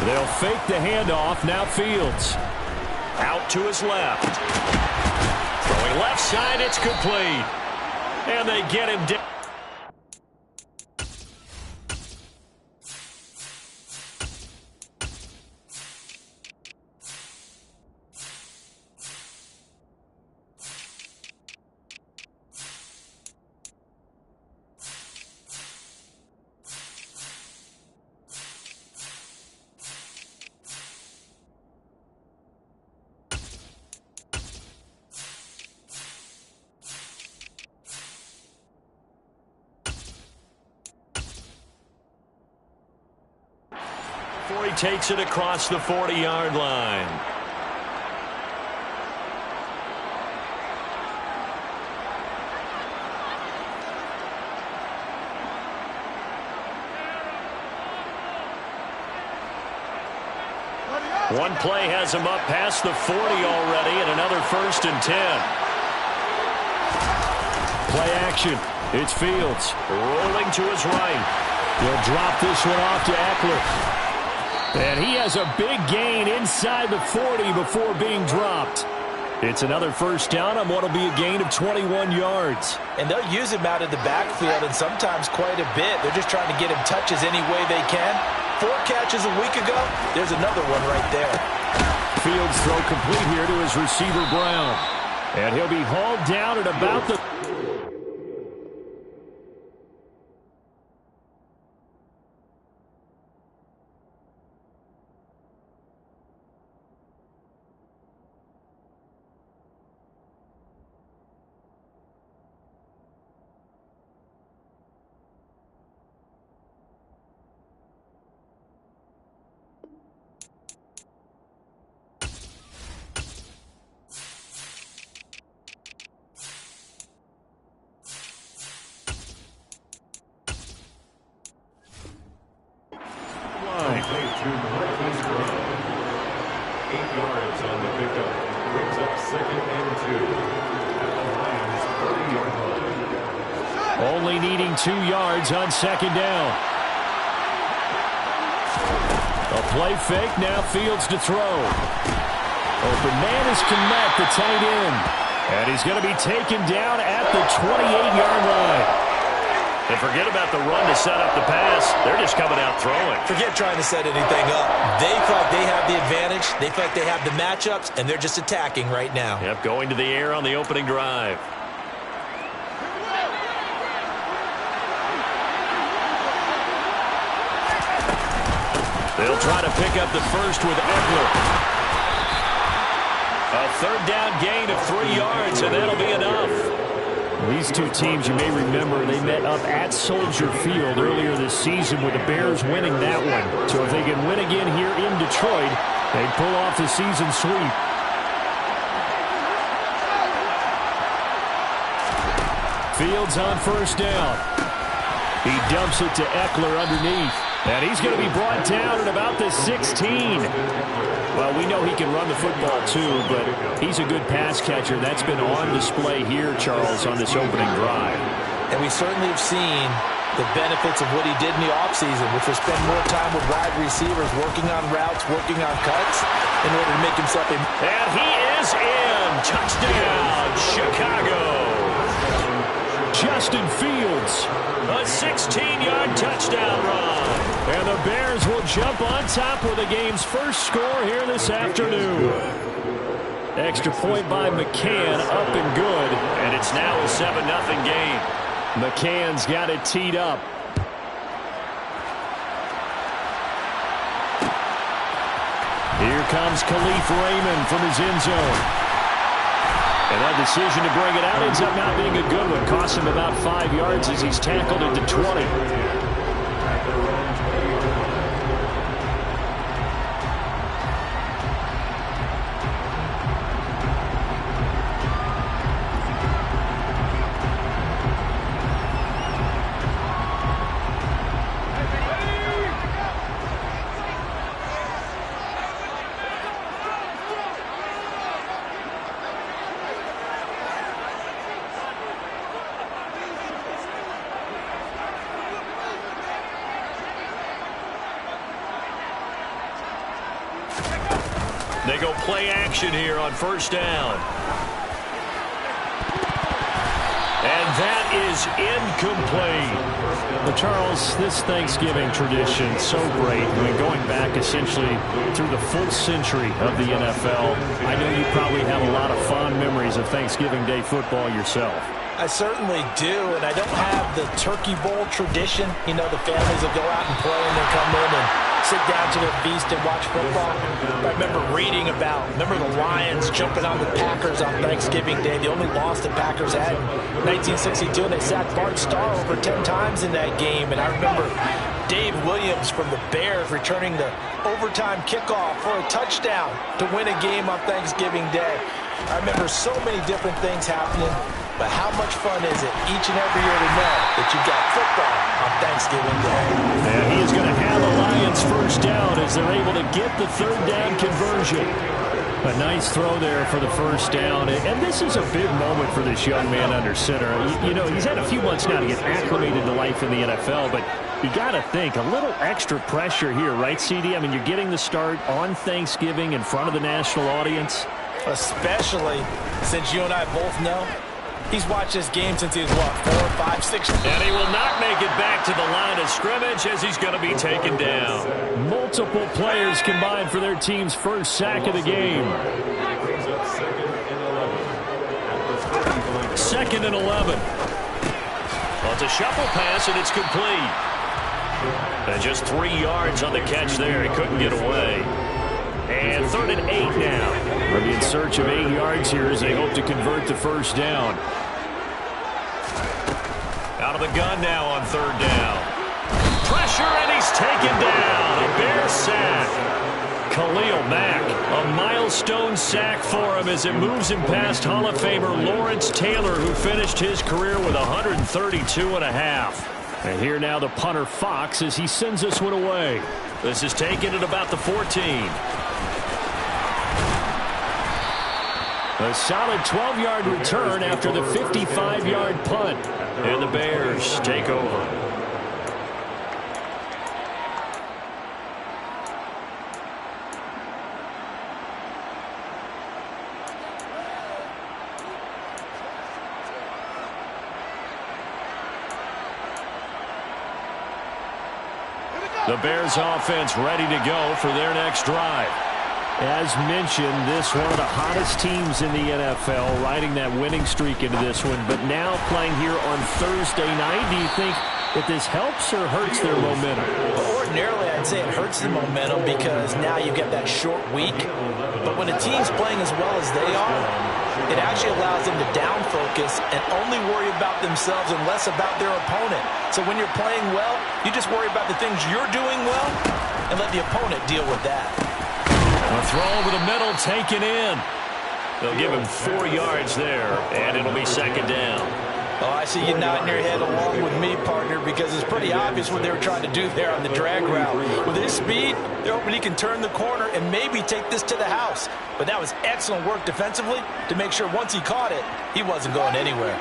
They'll fake the handoff. Now Fields. Out to his left. Throwing left side, it's complete. And they get him down. Before he takes it across the 40-yard line. One play has him up past the 40 already, and another 1st and 10. Play action. It's Fields rolling to his right. He'll drop this one off to Eckler. And he has a big gain inside the 40 before being dropped. It's another 1st down on what will be a gain of 21 yards. And they'll use him out of the backfield, and sometimes quite a bit. They're just trying to get him touches any way they can. 4 catches a week ago. There's another one right there. Fields throw complete here to his receiver, Brown. And he'll be hauled down at about the... Only needing 2 yards on 2nd down. A play fake, now Fields to throw. Open man is Kmet, the tight end. And he's going to be taken down at the 28-yard line. And forget about the run to set up the pass. They're just coming out throwing. Forget trying to set anything up. They feel like they have the advantage. They feel like they have the matchups, and they're just attacking right now. Yep, going to the air on the opening drive. They'll try to pick up the first with Eckler. A 3rd down gain of 3 yards, and that'll be enough. These two teams, you may remember, they met up at Soldier Field earlier this season with the Bears winning that one. So if they can win again here in Detroit, they'd pull off the season sweep. Fields on 1st down. He dumps it to Eckler underneath. And he's going to be brought down at about the 16. Well, we know he can run the football too, but he's a good pass catcher. That's been on display here, Charles, on this opening drive. And we certainly have seen the benefits of what he did in the offseason, which was spend more time with wide receivers, working on routes, working on cuts, in order to make himself a... And he is in. Touchdown, Chicago. Justin Fields, a 16-yard touchdown run. And the Bears will jump on top with the game's first score here this afternoon. Extra point by McCann, up and good. And it's now a 7-0 game. McCann's got it teed up. Here comes Khalif Raymond from his end zone. And that decision to bring it out ends up not being a good one. Costs him about 5 yards as he's tackled at the 20. They go play action here on first down. And that is incomplete. Well, Charles, this Thanksgiving tradition, so great. I mean, going back essentially through the full century of the NFL, I know you probably have a lot of fond memories of Thanksgiving Day football yourself. I certainly do, and I don't have the Turkey Bowl tradition. You know, the families will go out and play and then come in and sit down to their feast and watch football. I remember reading remember the Lions jumping on the Packers on Thanksgiving Day. The only loss the Packers had in 1962, and they sacked Bart Starr over 10 times in that game. And I remember Dave Williams from the Bears returning the overtime kickoff for a touchdown to win a game on Thanksgiving Day. I remember so many different things happening. But how much fun is it each and every year to know that you've got football on Thanksgiving Day? And he is going to have the Lions first down as they're able to get the third down conversion. A nice throw there for the first down. And this is a big moment for this young man under center. You know, he's had a few months now to get acclimated to life in the NFL, but you got to think a little extra pressure here, right, CD? I mean, you're getting the start on Thanksgiving in front of the national audience. Especially since you and I both know he's watched this game since he was, what, 4, 5, 6? And he will not make it back to the line of scrimmage as he's going to be taken down. Multiple players combined for their team's first sack of the game. 2nd and 11. Well, it's a shuffle pass, and it's complete. And just 3 yards on the catch there. He couldn't get away. And 3rd and 8 now. They'll be in search of 8 yards here as they hope to convert the first down. Out of the gun now on 3rd down. Pressure, and he's taken down. A Bear sack. Khalil Mack, a milestone sack for him as it moves him past Hall of Famer Lawrence Taylor, who finished his career with 132 and a half. And here now the punter Fox as he sends this one away. This is taken at about the 14. A solid 12-yard return after the 55-yard punt. And the Bears take over. The Bears offense ready to go for their next drive. As mentioned, this one of the hottest teams in the NFL, riding that winning streak into this one, but now playing here on Thursday night. Do you think that this helps or hurts their momentum? Well, ordinarily, I'd say it hurts the momentum because now you get that short week. But when a team's playing as well as they are, it actually allows them to down focus and only worry about themselves and less about their opponent. So when you're playing well, you just worry about the things you're doing well and let the opponent deal with that. A throw over the middle taken in. They'll give him 4 yards there, and it'll be 2nd down. Oh, I see you nodding your head along with me, partner, because it's pretty obvious what they were trying to do there on the drag route. With his speed, they're hoping he can turn the corner and maybe take this to the house. But that was excellent work defensively to make sure once he caught it, he wasn't going anywhere.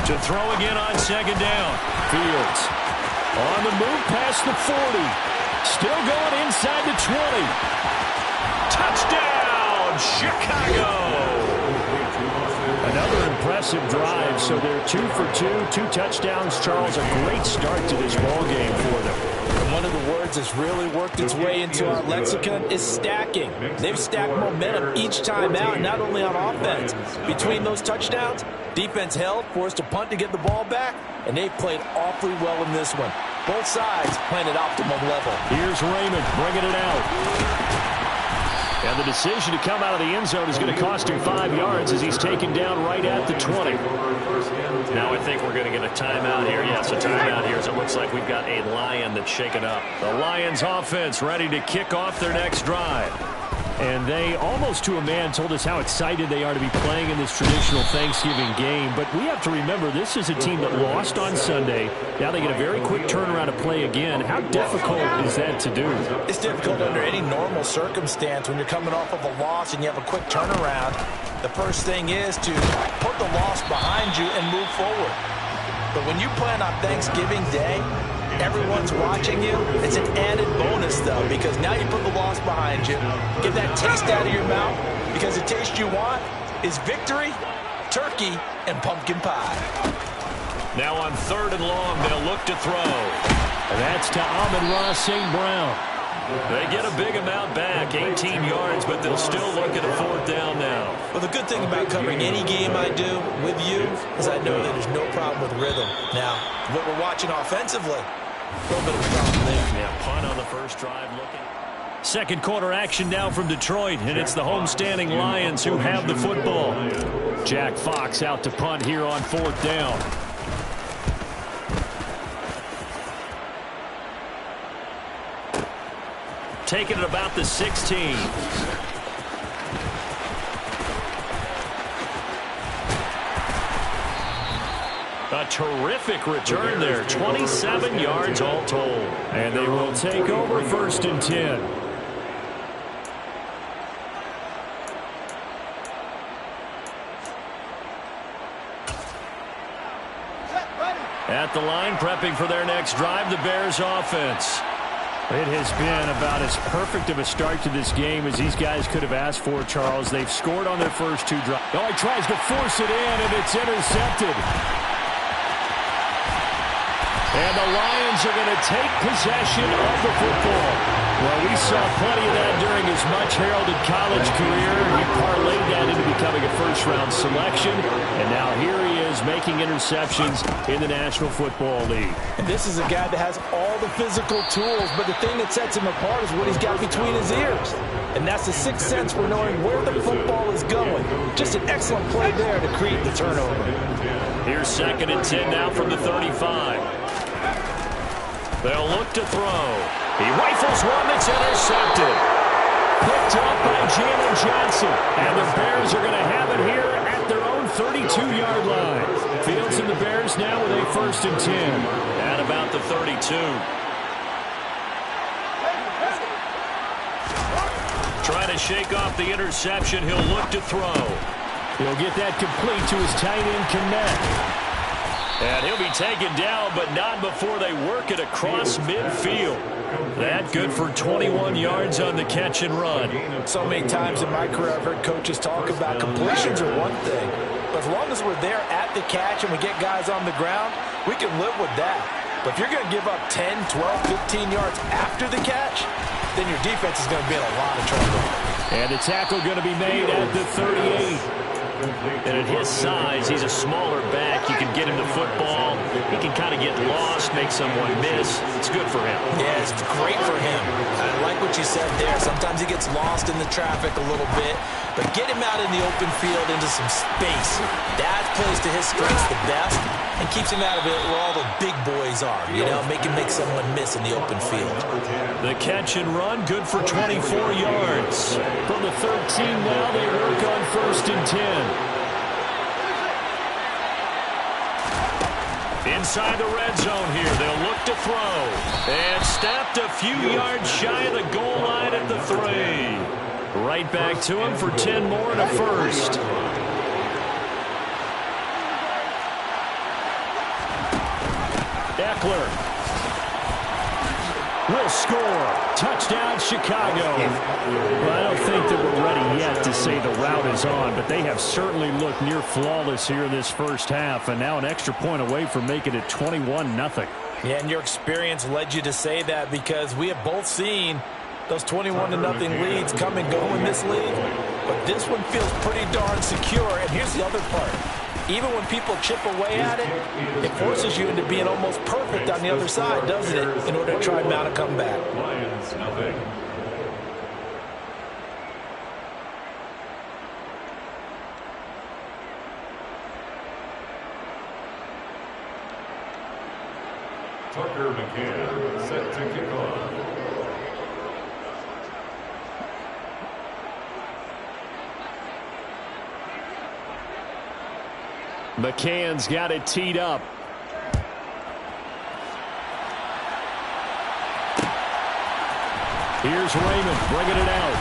To throw again on 2nd down. Fields on the move past the 40. Still going inside the 20. Touchdown, Chicago! Another impressive drive, so they're 2 for 2 touchdowns. Charles, a great start to this ball game for them. And one of the words that's really worked its way into our lexicon is stacking. They've stacked momentum each time out, not only on offense. Between those touchdowns, defense held, forced a punt to get the ball back, and they played awfully well in this one. Both sides playing at optimum level. Here's Raymond bringing it out. And the decision to come out of the end zone is going to cost him 5 yards as he's taken down right at the 20. Now I think we're going to get a timeout here. Yes, a timeout here as it looks like we've got a Lion that's shaken up. The Lions offense ready to kick off their next drive. And they, almost to a man, told us how excited they are to be playing in this traditional Thanksgiving game. But we have to remember, this is a team that lost on Sunday. Now they get a very quick turnaround to play again. How difficult is that to do? It's difficult under any normal circumstance when you're coming off of a loss and you have a quick turnaround. The first thing is to put the loss behind you and move forward. But when you play on Thanksgiving Day, everyone's watching you. It's an added bonus, though, because now you put the loss behind you. Get that taste out of your mouth, because the taste you want is victory, turkey, and pumpkin pie. Now on 3rd and long, they'll look to throw. And that's to Amon-Ra St. Brown. They get a big amount back, 18 yards, but they'll still look at a 4th down now. Well, the good thing about covering any game I do with you is I know that there's no problem with rhythm. Now, what we're watching offensively, a little bit of a problem there. Yeah, punt on the first drive looking. Second quarter action now from Detroit, and it's the homestanding Lions who have the football. Jack Fox out to punt here on 4th down. Taking it about the 16. A terrific return there. 27 yards all told. And they will take over 1st and 10. At the line, prepping for their next drive, the Bears offense. It has been about as perfect of a start to this game as these guys could have asked for, Charles. They've scored on their first 2 drives. Oh, he tries to force it in, and it's intercepted. And the Lions are going to take possession of the football. Well, we saw plenty of that during his much-heralded college career. He parlayed that into becoming a first-round selection. And now here he is making interceptions in the National Football League. And this is a guy that has all the physical tools, but the thing that sets him apart is what he's got between his ears. And that's the sixth sense for knowing where the football is going. Just an excellent play there to create the turnover. Here's 2nd and 10 now from the 35. They'll look to throw. He rifles one that's intercepted. Picked up by Jalen Johnson. And the Bears are going to have it here at their own 32-yard line. Fields and the Bears now with a 1st and 10. At about the 32. Trying to shake off the interception. He'll look to throw. He'll get that complete to his tight end, Kmet. And he'll be taken down, but not before they work it across midfield. That good for 21 yards on the catch and run. So many times in my career I've heard coaches talk about completions are one thing. But as long as we're there at the catch and we get guys on the ground, we can live with that. But if you're going to give up 10, 12, 15 yards after the catch, then your defense is going to be in a lot of trouble. And the tackle going to be made at the 38. And at his size, he's a smaller back. You can get him the football. He can kind of get lost, make someone miss. It's good for him. Yeah, it's great for him. I like what you said there. Sometimes he gets lost in the traffic a little bit. But get him out in the open field into some space. That plays to his strengths the best and keeps him out of it where all the big boys are. You know, make someone miss in the open field. The catch and run, good for 24 yards. From the 13 now, they work on 1st and 10. Inside the red zone here, they'll look to throw. And stopped a few yards shy of the goal line at the 3. Right back to him for 10 more and a 1st. Eckler will score. Touchdown, Chicago. Well, I don't think that we're ready yet to say the route is on, but they have certainly looked near flawless here in this first half, and now an extra point away from making it 21-0. Yeah, and your experience led you to say that because we have both seen those 21-0 leads come and go in this league, but this one feels pretty darn secure. And here's the other part. Even when people chip away at it, it forces you into being almost perfect on the other side, doesn't it, in order to try and mount a comeback. Lions, nothing. Tucker McCann, set to kick off. McCann's got it teed up. Here's Raymond bringing it out.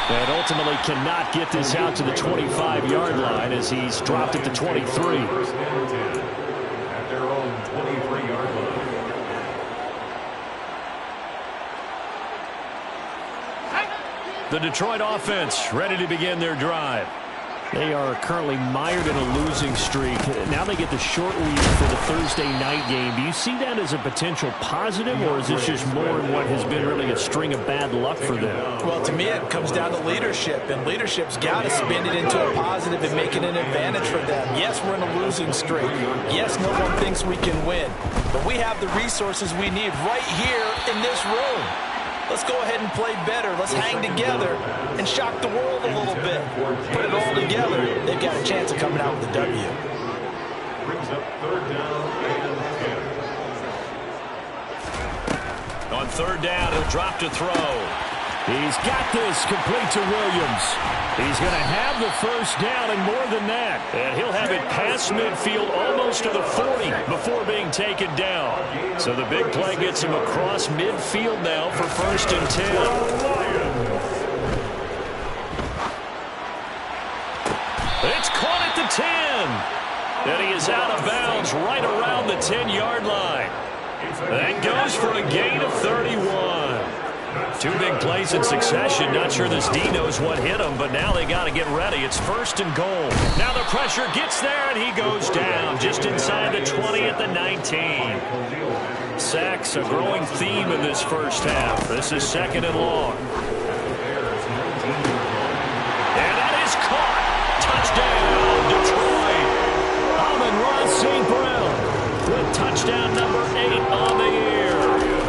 And ultimately cannot get this out to the 25-yard line as he's dropped at the 23. First and 10 at their own 23-yard line. The Detroit offense ready to begin their drive. They are currently mired in a losing streak. Now they get the short week for the Thursday night game. Do you see that as a potential positive, or is this just more in what has been really a string of bad luck for them? Well, to me, it comes down to leadership, and leadership's got to spin it into a positive and make it an advantage for them. Yes, we're in a losing streak. Yes, no one thinks we can win, but we have the resources we need right here in this room. Let's go ahead and play better. Let's hang together and shock the world a little bit. Put it all together. They've got a chance of coming out with a W. Brings up third down and 10. On third down, he'll drop to throw. He's got this complete to Williams. He's going to have the first down and more than that. And he'll have it past midfield almost to the 40 before being taken down. So the big play gets him across midfield now for first and 10. It's caught at the 10. And he is out of bounds right around the 10-yard line. That goes for a gain of 31. Two big plays in succession. Not sure this D knows what hit him, but now they got to get ready. It's first and goal. Now the pressure gets there, and he goes down just inside the 20 at the 19. Sacks, a growing theme in this first half. This is second and long. And that is caught. Touchdown, Detroit. Amon-Ra St. Brown with touchdown number 8 on the year.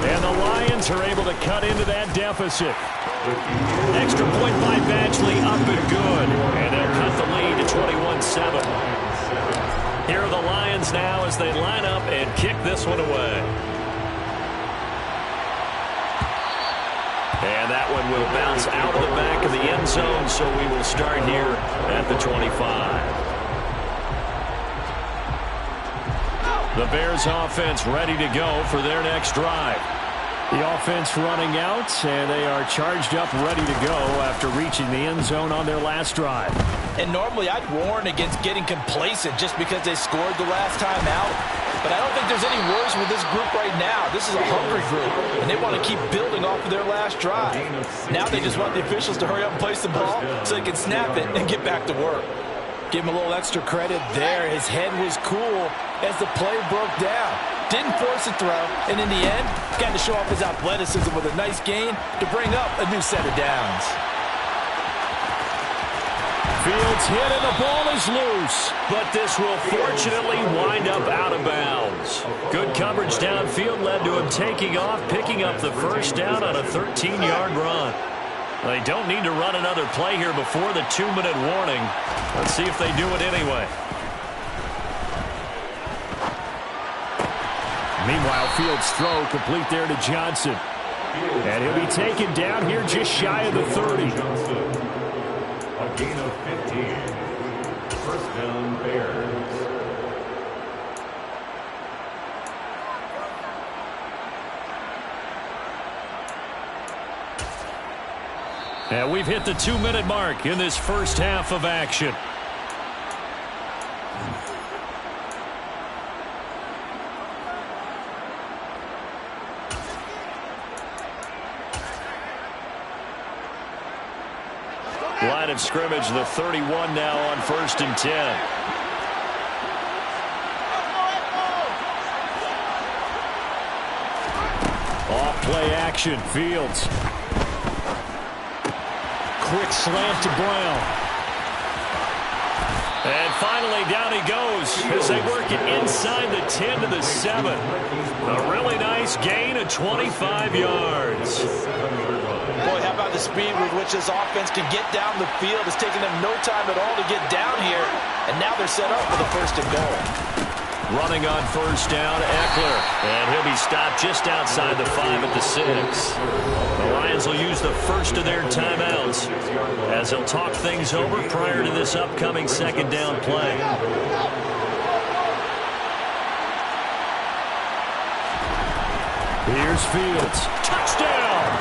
And the Lions are able to cut into that deficit. Extra point by Badgley up and good. And they'll cut the lead to 21-7. Here are the Lions now as they line up and kick this one away. And that one will bounce out of the back of the end zone, so we will start here at the 25. The Bears offense ready to go for their next drive. The offense running out, and they are charged up, ready to go after reaching the end zone on their last drive. And normally I'd warn against getting complacent just because they scored the last time out. But I don't think there's any worries with this group right now. This is a hungry group, and they want to keep building off of their last drive. Now they just want the officials to hurry up and place the ball so they can snap it and get back to work. Give him a little extra credit there. His head was cool as the play broke down. Didn't force a throw, and in the end, got to show off his athleticism with a nice gain to bring up a new set of downs. Fields hit and the ball is loose, but this will fortunately wind up out of bounds. Good coverage downfield led to him taking off, picking up the first down on a 13-yard run. They don't need to run another play here before the 2-minute warning. Let's see if they do it anyway. Meanwhile, Fields' throw complete there to Johnson. And he'll be taken down here just shy of the 30. A gain of 15. First down, Bears. And we've hit the 2-minute mark in this first half of action. Line of scrimmage, the 31 now on first and 10. Off play action, Fields. Quick slant to Brown. And finally down he goes as they work it inside the 10 to the 7. A really nice gain of 25 yards. Boy, how about the speed with which this offense can get down the field? It's taken them no time at all to get down here, and now they're set up for the first and goal. Running on first down, Eckler. And he'll be stopped just outside the 5 at the 6. The Lions will use the first of their timeouts as they'll talk things over prior to this upcoming second down play. Here's Fields. Touchdown!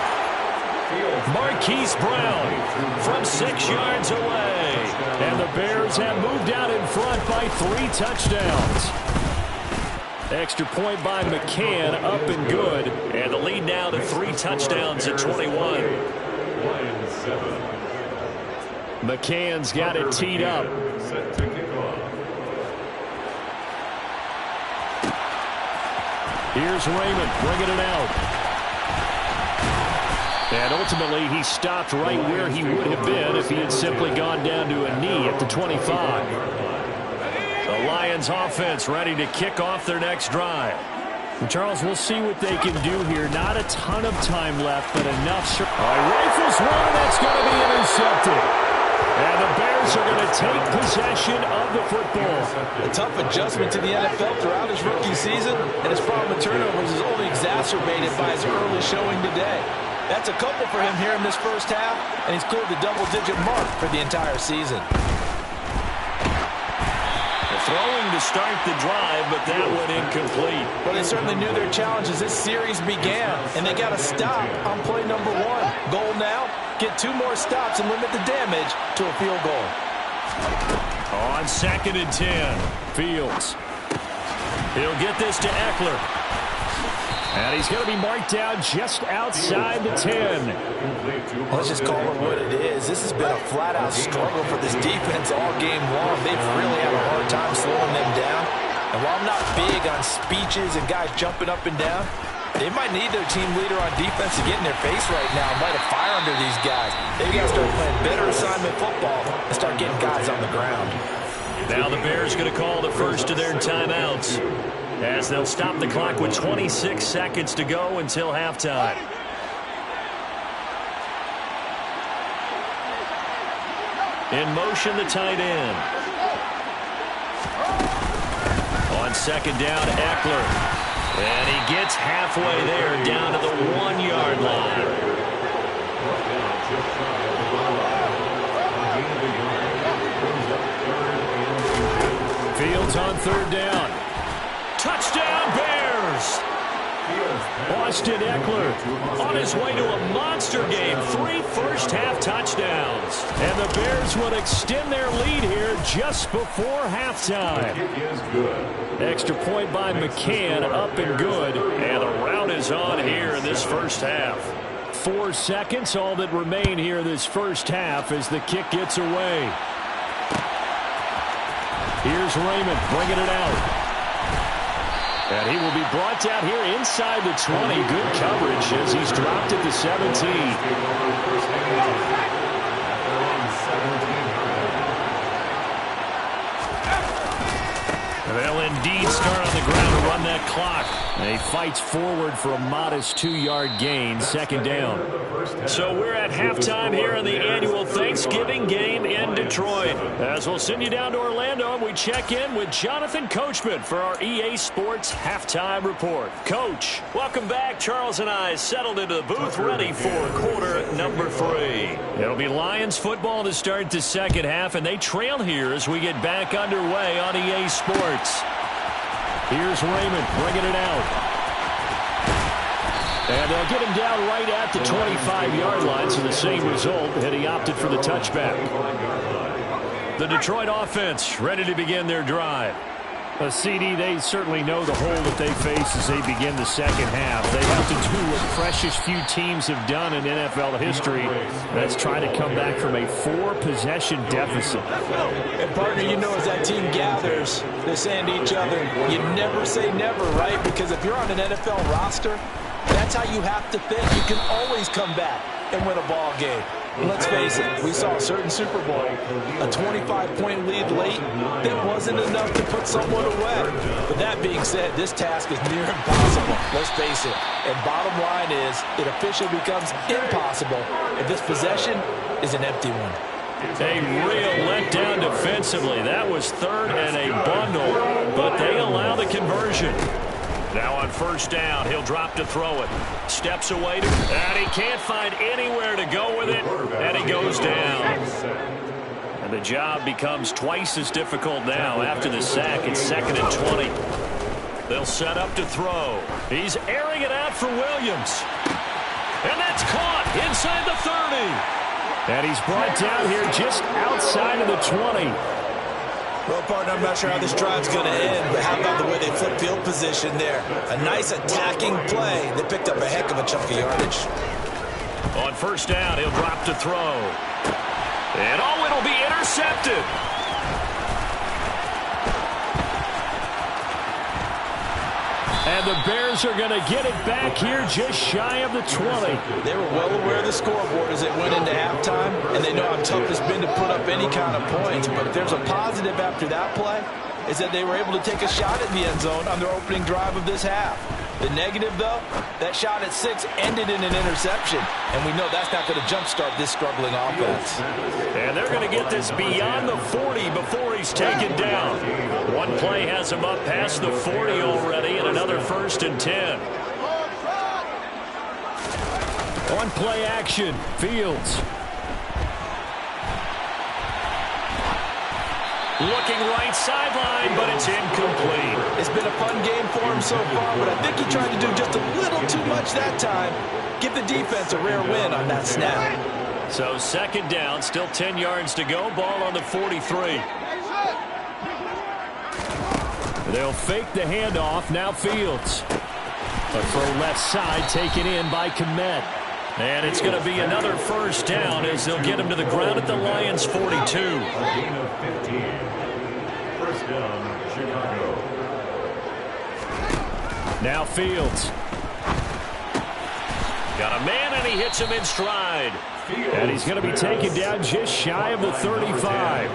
Marquise Brown from 6 yards away. And the Bears have moved out in front by 3 touchdowns. Extra point by McCann, up and good. And the lead now to 3 touchdowns at 21. McCann's got it teed up. Set to kick off. Here's Raymond bringing it out. And ultimately, he stopped right where he would have been if he had simply gone down to a knee at the 25. The Lions offense ready to kick off their next drive. And Charles, we'll see what they can do here. Not a ton of time left, but enough. Rifles one, that's going to be intercepted. And the Bears are going to take possession of the football. A tough adjustment to the NFL throughout his rookie season, and his problem with turnovers is only exacerbated by his early showing today. That's a couple for him here in this first half, and he's cleared the double-digit mark for the entire season. Throwing to start the drive, but that went incomplete. Well, they certainly knew their challenge as this series began, and they got to stop on play number 1. Goal now, get 2 more stops and limit the damage to a field goal. On 2nd and 10, Fields. He'll get this to Eckler. And he's going to be marked down just outside the 10. Let's just call it what it is. This has been a flat-out struggle for this defense all game long. They've really had a hard time slowing them down. And while I'm not big on speeches and guys jumping up and down, they might need their team leader on defense to get in their face right now and light a fire under these guys. They've got to start playing better assignment football and start getting guys on the ground. Now the Bears going to call the first of their timeouts, as they'll stop the clock with 26 seconds to go until halftime. In motion, the tight end. On 2nd down, Eckler. And he gets halfway there, down to the 1-yard line. Fields on 3rd down. Touchdown, Bears! Austin Eckler on his way to a monster game. 3 first-half touchdowns. And the Bears would extend their lead here just before halftime. Extra point by McCann, up and good. And the route is on here in this first half. 4 seconds, all that remain here this first half as the kick gets away. Here's Raymond bringing it out. And he will be brought down here inside the 20. Good coverage as he's dropped at the 17. And they'll indeed start on the ground to run that clock. And he fights forward for a modest 2-yard gain, 2nd down. So we're at halftime here in the annual Thanksgiving game in Detroit. As we'll send you down to Orlando, and we check in with Jonathan Coachman for our EA Sports Halftime Report. Coach, welcome back. Charles and I settled into the booth ready for quarter number 3. It'll be Lions football to start the second half, and they trail here as we get back underway on EA Sports. Here's Raymond bringing it out. And they'll get him down right at the 25-yard line, so the same result, and he opted for the touchback. The Detroit offense ready to begin their drive. CD, they certainly know the hole that they face as they begin the second half. They have to do what precious few teams have done in NFL history. That's try to come back from a 4-possession deficit. And partner, you know, as that team gathers, they're saying to each other, you never say never, right? Because if you're on an NFL roster, that's how you have to think. You can always come back and win a ball game. And let's face it, we saw a certain Super Bowl, a 25-point lead late. That wasn't enough to put someone away. But that being said, this task is near impossible. Let's face it. And bottom line is, it officially becomes impossible if this possession is an empty one. A real letdown defensively. That was 3rd and a bundle, but they allow the conversion. Now on 1st down, he'll drop to throw it. Steps away, and he can't find anywhere to go with it, and he goes down. And the job becomes twice as difficult now after the sack. It's 2nd and 20. They'll set up to throw. He's airing it out for Williams. And that's It's caught inside the 30. And he's brought down here just outside of the 20. Well, partner, I'm not sure how this drive's going to end, but how about the way they flip field position there? A nice attacking play. They picked up a heck of a chunk of yardage. On first down, he'll drop to throw. And it'll be intercepted. And the Bears are going to get it back here just shy of the 20. They were well aware of the scoreboard as it went into halftime, and they know how tough it's been to put up any kind of points. But if there's a positive after that play, is that they were able to take a shot at the end zone on their opening drive of this half. The negative, though, that shot at 6 ended in an interception, and we know that's not going to jumpstart this struggling offense. And they're going to get this beyond the 40 before he's taken down. One play has him up past the 40 already, and another 1st and 10. On play action, Fields. Looking right sideline, but it's incomplete. It's been a fun game for him so far, but I think he tried to do just a little too much that time. Give the defense a rare win on that snap. So 2nd down, still 10 yards to go. Ball on the 43. They'll fake the handoff. Now Fields. A throw left side taken in by Kmet. And it's going to be another 1st down as they'll get him to the ground at the Lions' 42. A gain of 15. 1st down, Chicago. Now Fields. Got a man, and he hits him in stride. And he's going to be taken down just shy of the 35.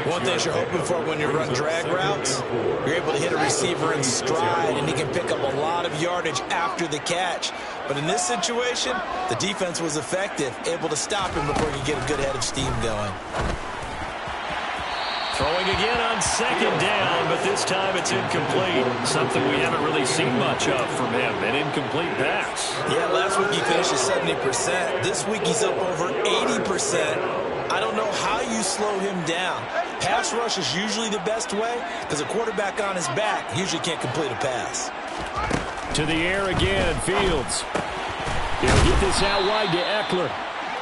One thing you're hoping for when you run drag routes, you're able to hit a receiver in stride, and he can pick up a lot of yardage after the catch. But in this situation, the defense was effective, able to stop him before he could get a good head of steam going. Throwing again on 2nd down, but this time it's incomplete. Something we haven't really seen much of from him, an incomplete pass. Yeah, last week he finished at 70%. This week he's up over 80%. I don't know how you slow him down. Pass rush is usually the best way because a quarterback on his back usually can't complete a pass. To the air again, Fields. He'll get this out wide to Eckler.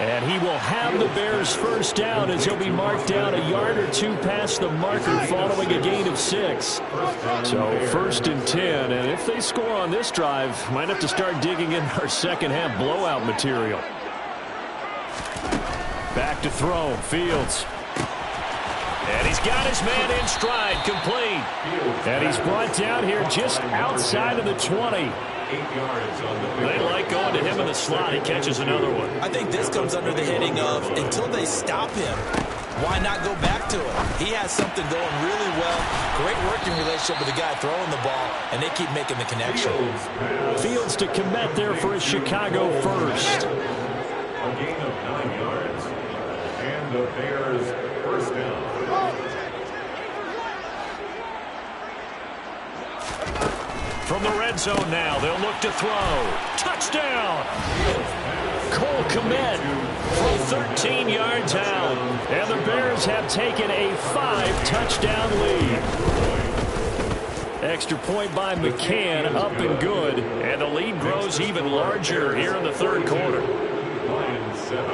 And he will have the Bears' 1st down as he'll be marked down a yard or 2 past the marker following a gain of 6. So 1st and 10, and if they score on this drive, might have to start digging in our 2nd half blowout material. Back to throw, Fields. And he's got his man in stride, complete. And he's brought down here just outside of the 20. 8 yards on the They like going to him in the slot. He catches another one. I think this comes under the heading of until they stop him, why not go back to him? He has something going really well. Great working relationship with the guy throwing the ball, and they keep making the connection. Fields to Kmet there for a Chicago 1st. A gain of 9 yards. And the Bears' 1st down. From the red zone now, they'll look to throw. Touchdown! Cole Kmet From 13 yards out. And the Bears have taken a 5-touchdown lead. Extra point by McCann, up and good. And the lead grows even larger here in the 3rd quarter. Lions 7.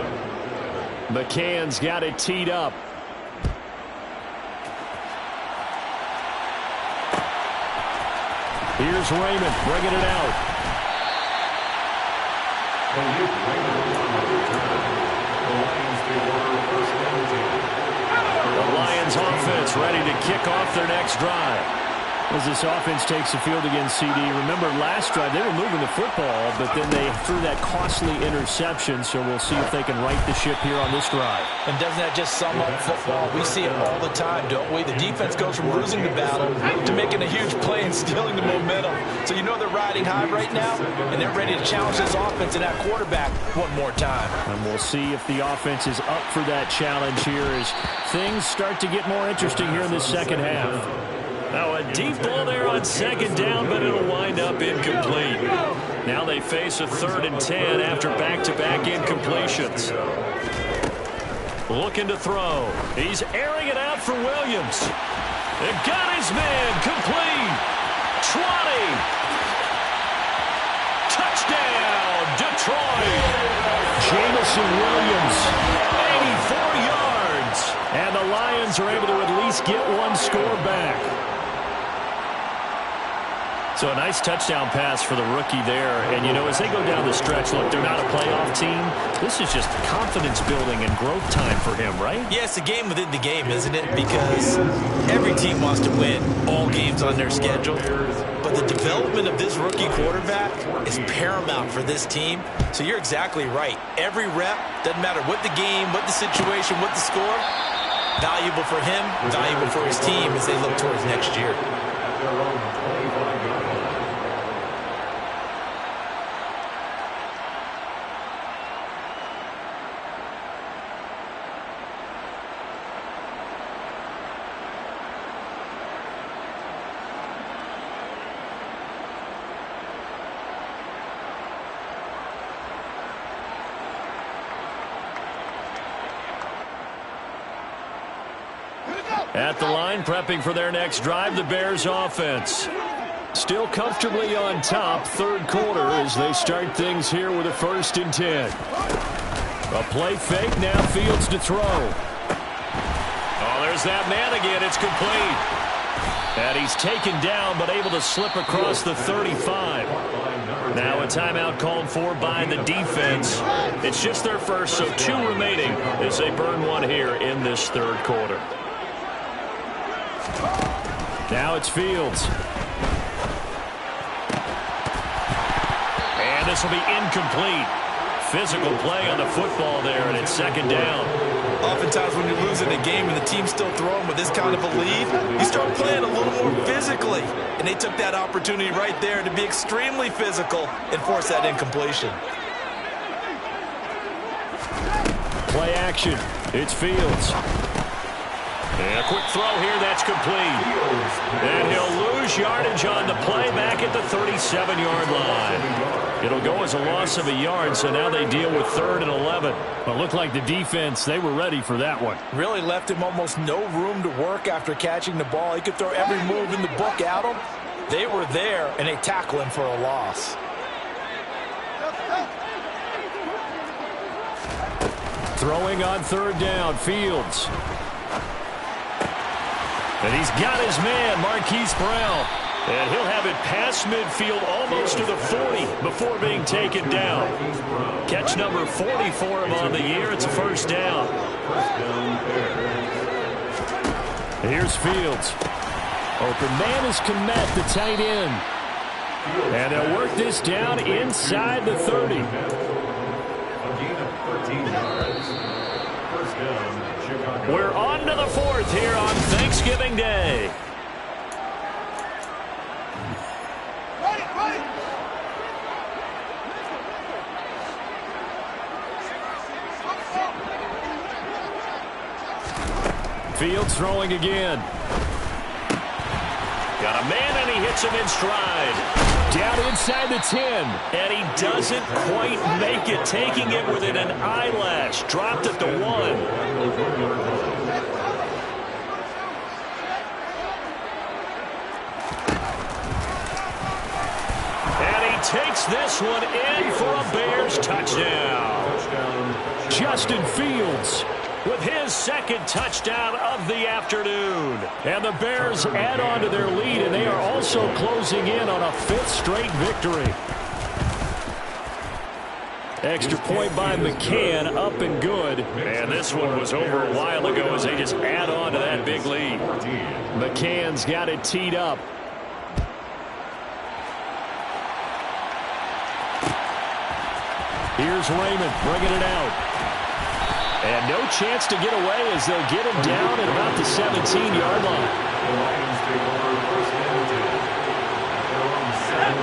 McCann's got it teed up. Here's Raymond bringing it out. The Lions take over 1st and 10. The Lions offense ready to kick off their next drive. As this offense takes the field against CD, remember last drive they were moving the football, but then they threw that costly interception, so we'll see if they can right the ship here on this drive. And doesn't that just sum up football? We see it all the time, don't we? The defense goes from losing the battle to making a huge play and stealing the momentum. So you know they're riding high right now, and they're ready to challenge this offense and that quarterback one more time. And we'll see if the offense is up for that challenge here as things start to get more interesting here in this 2nd half. Now a deep ball there on 2nd down, but it'll wind up incomplete. Now they face a 3rd and 10 after back-to-back incompletions. Looking to throw. He's airing it out for Williams. And got his man complete. 20. Touchdown, Detroit. Jameson Williams, 84 yards. And the Lions are able to at least get one score back. So a nice touchdown pass for the rookie there. And, you know, as they go down the stretch, look, they're not a playoff team. This is just confidence building and growth time for him, right? Yeah, it's a game within the game, isn't it? Because every team wants to win all games on their schedule. But the development of this rookie quarterback is paramount for this team. So you're exactly right. Every rep, doesn't matter what the game, what the situation, what the score, valuable for him, valuable for his team as they look towards next year. At the line, prepping for their next drive, the Bears offense. Still comfortably on top, third quarter, as they start things here with a 1st and 10. A play fake, now Fields to throw. Oh, there's that man again. It's complete. And he's taken down, but able to slip across the 35. Now a timeout called for by the defense. It's just their first, so 2 remaining as they burn one here in this third quarter. Now it's Fields. And this will be incomplete. Physical play on the football there, and it's 2nd down. Oftentimes when you're losing a game and the team's still throwing with this kind of a lead, you start playing a little more physically. And they took that opportunity right there to be extremely physical and force that incompletion. Play action. It's Fields. And a quick throw here, that's complete. And he'll lose yardage on the play back at the 37-yard line. It'll go as a loss of a yard, so now they deal with 3rd and 11. But looked like the defense, they were ready for that one. Really left him almost no room to work after catching the ball. He could throw every move in the book at him. They were there, and they tackle him for a loss. Throwing on 3rd down, Fields. And he's got his man, Marquise Brown. And he'll have it past midfield almost to the 40 before being taken down. Catch number 40 for him on the year. It's a 1st down. Here's Fields. Open man is Kmet, the tight end. And they'll work this down inside the 30. A gain of 13 yards. 1st down, Chicago. We're on to the 4th here on Thanksgiving Day. Fields throwing again. Got a man, and he hits him in stride. Down inside the 10. And he doesn't quite make it, taking it within an eyelash. Dropped at the 1. And he takes this one in for a Bears touchdown. Justin Fields with his 2nd touchdown of the afternoon. And the Bears add on to their lead, and they are also closing in on a 5th straight victory. Extra point by McCann, up and good. And this one was over a while ago as they just add on to that big lead. McCann's got it teed up. Here's Raymond bringing it out. And no chance to get away as they'll get him down at about the 17-yard line.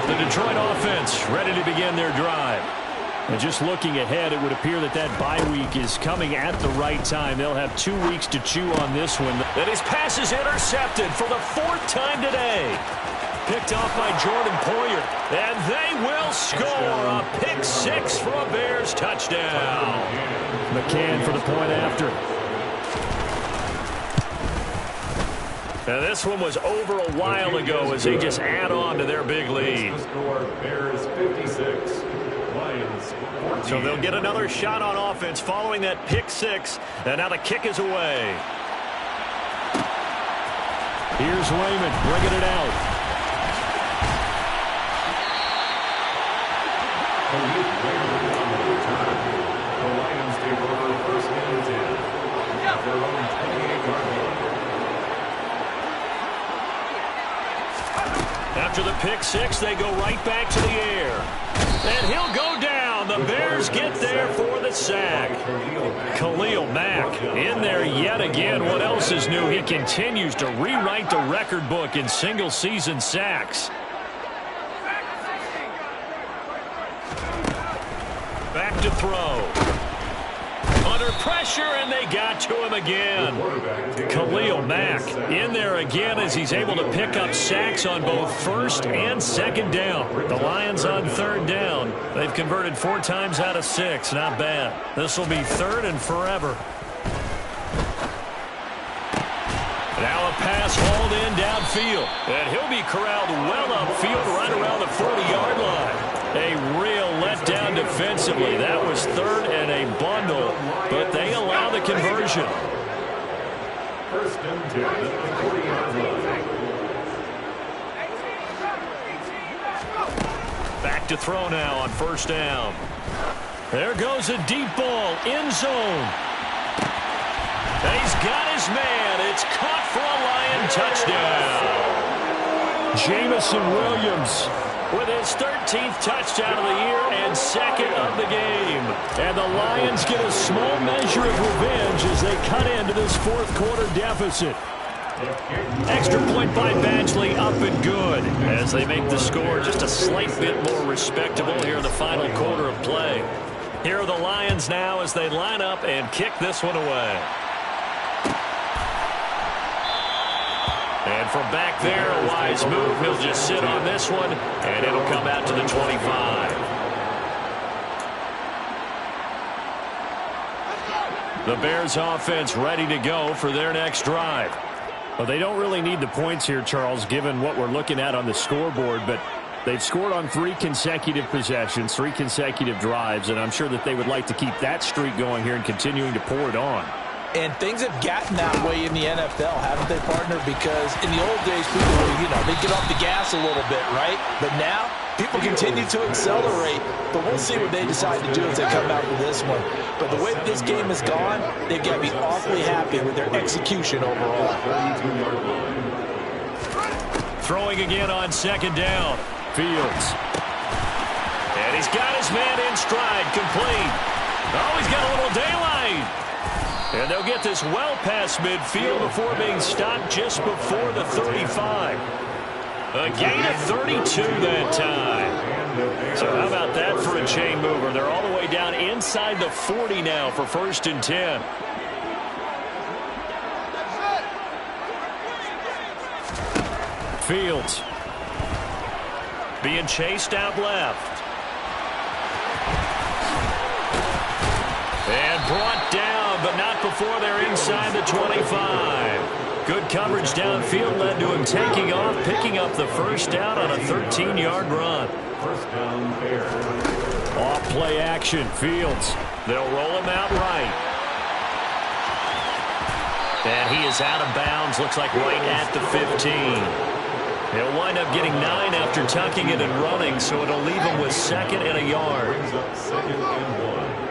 The Detroit offense ready to begin their drive. And just looking ahead, it would appear that that bye week is coming at the right time. They'll have 2 weeks to chew on this one. And his pass is intercepted for the 4th time today. Picked off by Jordan Poyer. And they will score a pick 6 for a Bears touchdown. McCann for the point after. Now, this one was over a while ago as they just add on to their big lead. The score, Bears 56, Lions 14. So they'll get another shot on offense following that pick six. And now the kick is away. Here's Raymond bringing it out. The Lions take over first and 10. Their own 28-yard line. After the pick six, they go right back to the air. And he'll go down. The Bears get there for the sack. Khalil Mack in there yet again. What else is new? He continues to rewrite the record book in single-season sacks. Back to throw. Under pressure, and they got to him again. Khalil Mack in there again as he's able to pick up sacks on both first and second down. The Lions on third down. They've converted 4 times out of 6. Not bad. This will be third and forever. Now a pass hauled in downfield. And he'll be corralled well upfield right around the 40-yard line. A real letdown defensively. That was third and a bundle, but they allow the conversion. First and 10 at the 40-yard line. Back to throw now on first down. There goes a deep ball, end zone. He's got his man. It's caught for a Lion touchdown. Jamison Williams with his 13th touchdown of the year and second of the game. And the Lions get a small measure of revenge as they cut into this fourth quarter deficit. Extra point by Badgley, up and good as they make the score just a slight bit more respectable here in the final quarter of play. Here are the Lions now as they line up and kick this one away. And from back there, a wise move. He'll just sit on this one, and it'll come out to the 25. The Bears offense ready to go for their next drive. Well, they don't really need the points here, Charles, given what we're looking at on the scoreboard, but they've scored on 3 consecutive possessions, 3 consecutive drives, and I'm sure that they would like to keep that streak going here and continuing to pour it on. And things have gotten that way in the NFL, haven't they, partner? Because in the old days, people were, they get off the gas a little bit, right? But now, people continue to accelerate. But we'll see what they decide to do as they come out with this one. But the way this game has gone, they've got to be awfully happy with their execution overall. Throwing again on second down. Fields. And he's got his man in stride, complete. Oh, he's got a little daylight. And they'll get this well past midfield before being stopped just before the 35. A gain of 32 that time. So how about that for a chain mover? They're all the way down inside the 40 now for first and 10. Fields. Being chased out left. And brought down, but not before they're inside the 25. Good coverage downfield led to him taking off, picking up the first down on a 13-yard run. First down, Bears. Off play action, Fields. They'll roll him out right. And he is out of bounds, looks like right at the 15. He'll wind up getting 9 after tucking it and running, so it'll leave him with second and a yard. Brings up second and 1.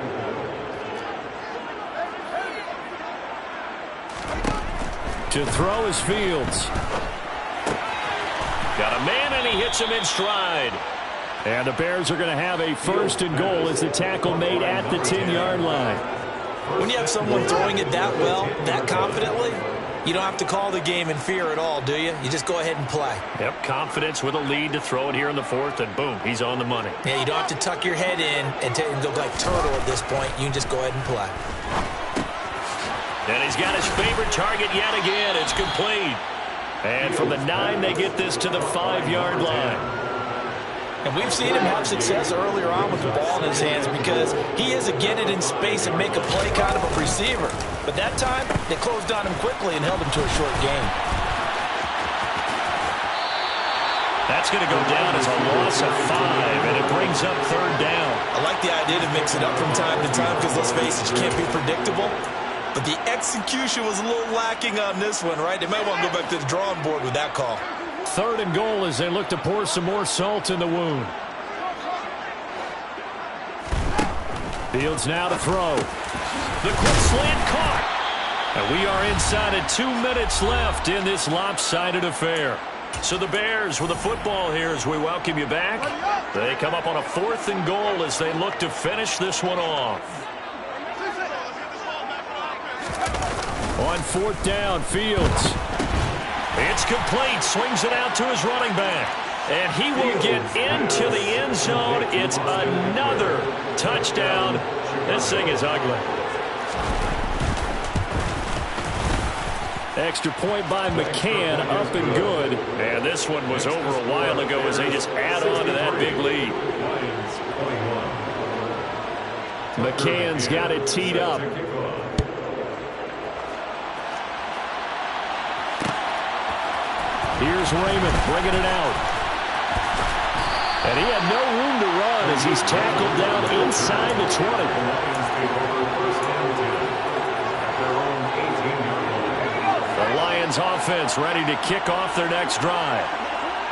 To throw is Fields. Got a man, and he hits him in stride. And the Bears are going to have a first and goal as the tackle made at the 10-yard line. When you have someone throwing it that well, that confidently, you don't have to call the game in fear at all, do you? You just go ahead and play. Yep, confidence with a lead to throw it here in the fourth, and boom, he's on the money. Yeah, you don't have to tuck your head in and go like turtle at this point. You can just go ahead and play. And he's got his favorite target yet again. It's complete. And from the 9, they get this to the 5-yard line. And we've seen him have success earlier on with the ball in his hands because he is a get it in space and make a play kind of a receiver. But that time, they closed on him quickly and held him to a short gain. That's going to go down as a loss of 5, and it brings up third down. I like the idea to mix it up from time to time because, let's face it, you can't be predictable. But the execution was a little lacking on this one, right? They might want to go back to the drawing board with that call. Third and goal as they look to pour some more salt in the wound. Fields now to throw. The quick slant caught. And we are inside of 2 minutes left in this lopsided affair. So the Bears with the football here as we welcome you back. They come up on a 4th and goal as they look to finish this one off. On 4th down, Fields. It's complete. Swings it out to his running back. And he will get into the end zone. It's another touchdown. This thing is ugly. Extra point by McCann, up and good. And this one was over a while ago as they just add on to that big lead. McCann's got it teed up. Here's Raymond bringing it out. And he had no room to run as he's tackled down inside the 20. The Lions offense ready to kick off their next drive.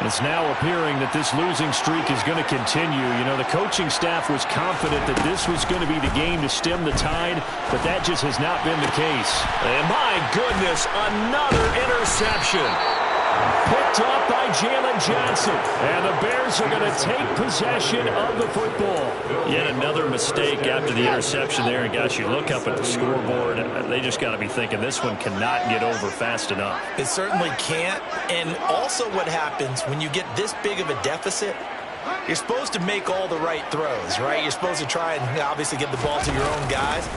It's now appearing that this losing streak is going to continue. You know, the coaching staff was confident that this was going to be the game to stem the tide, but that just has not been the case. And my goodness, another interception. Picked up by Jalen Johnson. And the Bears are going to take possession of the football. Yet another mistake after the interception there. And gosh, you look up at the scoreboard, they just got to be thinking this one cannot get over fast enough. It certainly can't. And also what happens when you get this big of a deficit, you're supposed to make all the right throws, right? You're supposed to try and obviously get the ball to your own guys.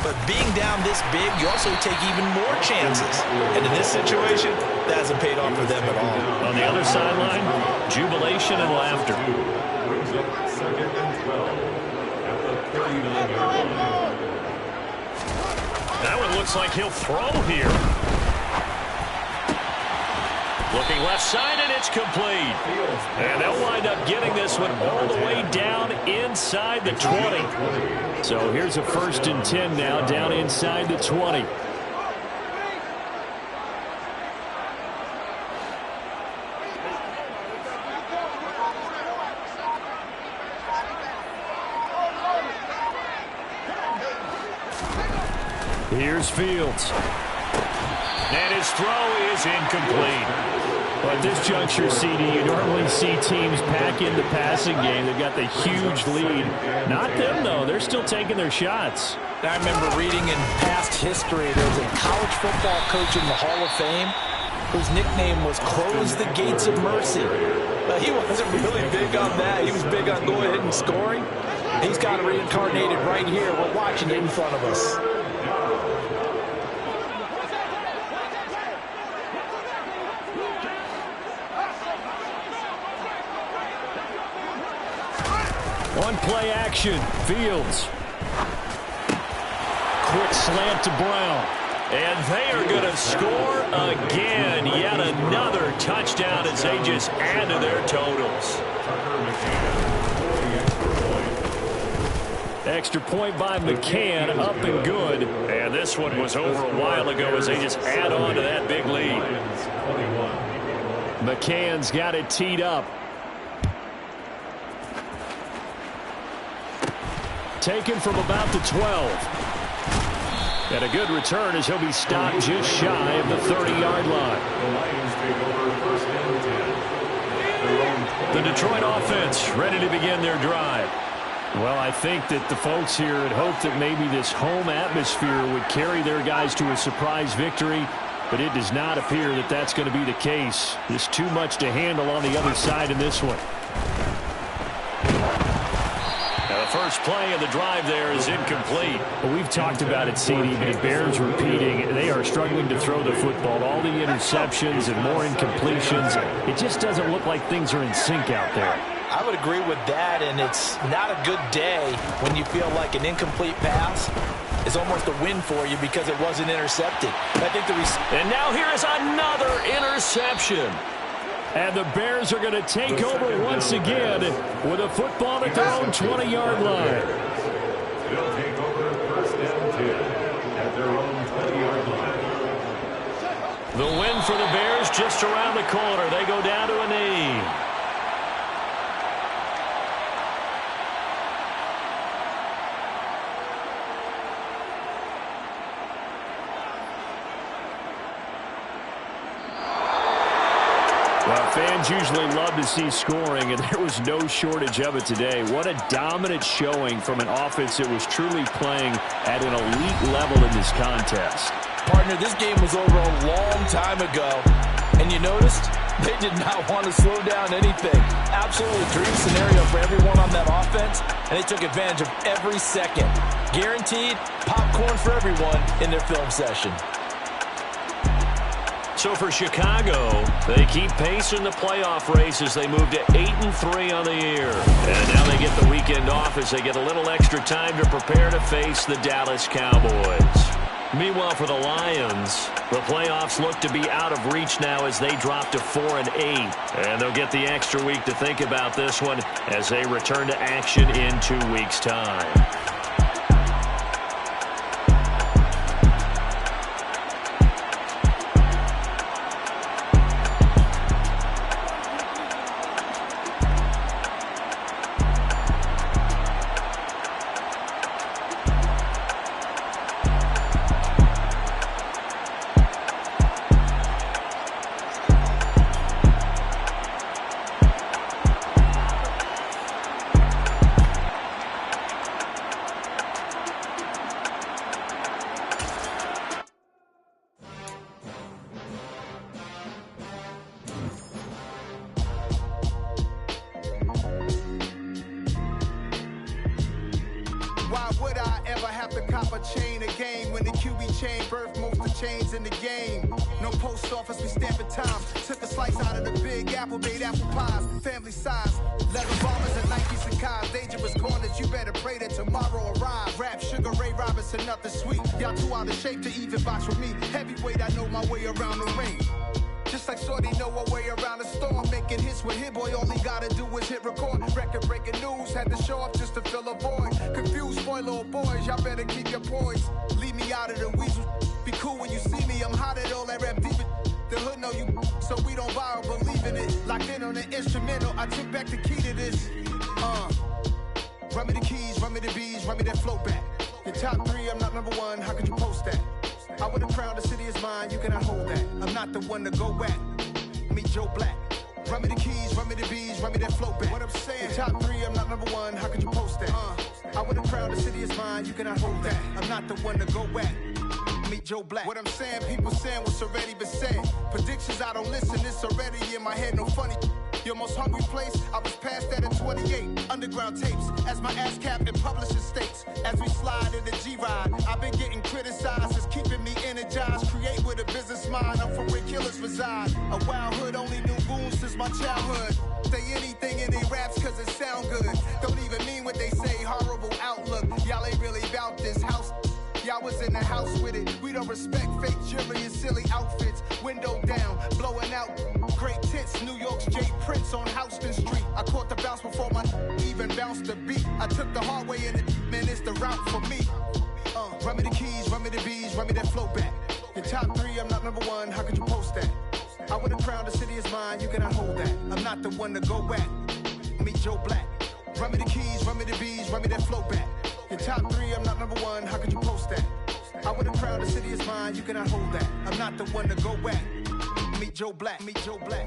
But being down this big, you also take even more chances. And in this situation, that hasn't paid off for them at all. On the other sideline, jubilation and laughter. Brings up 2nd and 12 at the 39-yard line. That one looks like he'll throw here. Looking left side, and it's complete. And they'll wind up getting this one all the way down inside the 20. So here's a 1st and 10 now, down inside the 20. Here's Fields. And his throw is incomplete. But at this juncture, CD, you normally see teams pack in the passing game. They've got the huge lead. Not them, though. They're still taking their shots. I remember reading in past history, there was a college football coach in the Hall of Fame whose nickname was Close the Gates of Mercy. But he wasn't really big on that. He was big on going ahead and scoring. He's got it reincarnated right here. We're watching it in front of us. On play action, Fields. Quick slant to Brown. And they are going to score again. Yet another touchdown as they just add to their totals. Extra point by McCann, up and good. And this one was over a while ago as they just add on to that big lead. McCann's got it teed up. Taken from about the 12. And a good return as he'll be stopped just shy of the 30-yard line. The Lions take over 1st and 10. The Detroit offense ready to begin their drive. Well, I think that the folks here had hoped that maybe this home atmosphere would carry their guys to a surprise victory, but it does not appear that that's going to be the case. There's too much to handle on the other side in this one. First play of the drive there is incomplete. Well, we've talked about it, CD, but the Bears repeating. They are struggling to throw the football. All the interceptions and more incompletions. It just doesn't look like things are in sync out there. I would agree with that, and it's not a good day when you feel like an incomplete pass is almost a win for you because it wasn't intercepted. I think and now here is another interception. And the Bears are going to take over once again with a football at their own 20-yard line. They'll take over first and 10 at their own 20-yard line. The win for the Bears just around the corner. They go down to a knee. Well, fans usually love to see scoring, and there was no shortage of it today. What a dominant showing from an offense that was truly playing at an elite level in this contest. Partner, this game was over a long time ago, and you noticed they did not want to slow down anything. Absolutely a dream scenario for everyone on that offense, and they took advantage of every second. Guaranteed popcorn for everyone in their film session. So for Chicago, they keep pace in the playoff race as they move to 8-3 on the year. And now they get the weekend off as they get a little extra time to prepare to face the Dallas Cowboys. Meanwhile, for the Lions, the playoffs look to be out of reach now as they drop to 4-8. And they'll get the extra week to think about this one as they return to action in 2 weeks' time. Why would I ever have to cop a chain a game when the QB chain birthed most of the chains in the game? No post office, we stamping time. Took a slice out of the big apple, made apple pies, family size. Leather bombers and Nikes and cars, dangerous corners, you better pray that tomorrow arrive. Rap, Sugar Ray Robinson, nothing sweet. Y'all too out of shape to even box with me. Heavyweight, I know my way around the ring. Just like Shorty know a way around the storm. Making hits with Hit Boy, all he gotta do is hit record. Record-breaking news, had to show up just to fill a void. Confused, spoiled little boys, y'all better keep your poise. Leave me out of the weasel. Be cool when you see me, I'm hot at all that rap deep. The hood know you, so we don't borrow, believe in it. Locked in on the instrumental, I took back the key to this. Run me the keys, run me the bees, run me that flow back. Your top three, I'm not number one, how could you post that? I would have crowned the city is mine, you cannot hold that. I'm not the one to go back. Meet Joe Black. Run me the keys, run me the bees, run me that flow back. What I'm saying, top three, I'm not number one, how could you post that? I would have crowned the city is mine, you cannot hold that. I'm not the one to go back. Meet Joe Black. What I'm saying, people saying what's already been said. Predictions, I don't listen, it's already in my head, no funny. Your most hungry place, I was past that at 28. Underground tapes, as my ass cap in publishing states. As we slide in the G-Ride, I've been getting criticized, it's keeping me energized. Create with a business mind, I'm from where killers reside. A wild hood, only knew goons since my childhood. Say anything in they raps cause it sound good. Don't even mean what they say, horrible outlook. Y'all ain't really about this house. Y'all was in the house with it. We don't respect fake jewelry and silly outfits. Window down, blowing out great tits. New York's J. Prince on Houston Street. I caught the bounce before my even bounced the beat. I took the hard way in it, man, it's the route for me. Run me the keys, run me the bees, run me that flow back. Your top three, I'm not number one, how could you post that? I would have crowned the city is mine, you cannot hold that. I'm not the one to go back. Meet Joe Black. Run me the keys, run me the bees, run me that flow back. Your top three, I'm not number one, how could you post that? I would have crowned the city is mine, you cannot hold that. I'm not the one to go back. Meet Joe Black, meet Joe Black.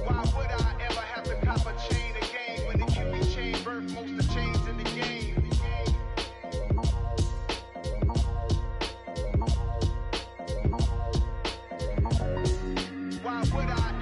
Why would I ever have to cop a chain a game when the QB chain birthed most of the chains in the game? Why would I?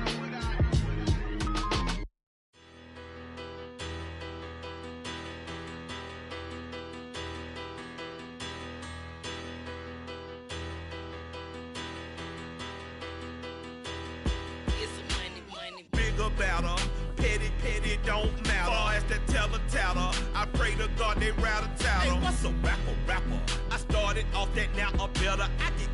Battle. Petty, don't matter. Far as that teller-tatter, I pray to God they rattle-tattle. Hey, what's a rapper? I started off that, now I'm better. I get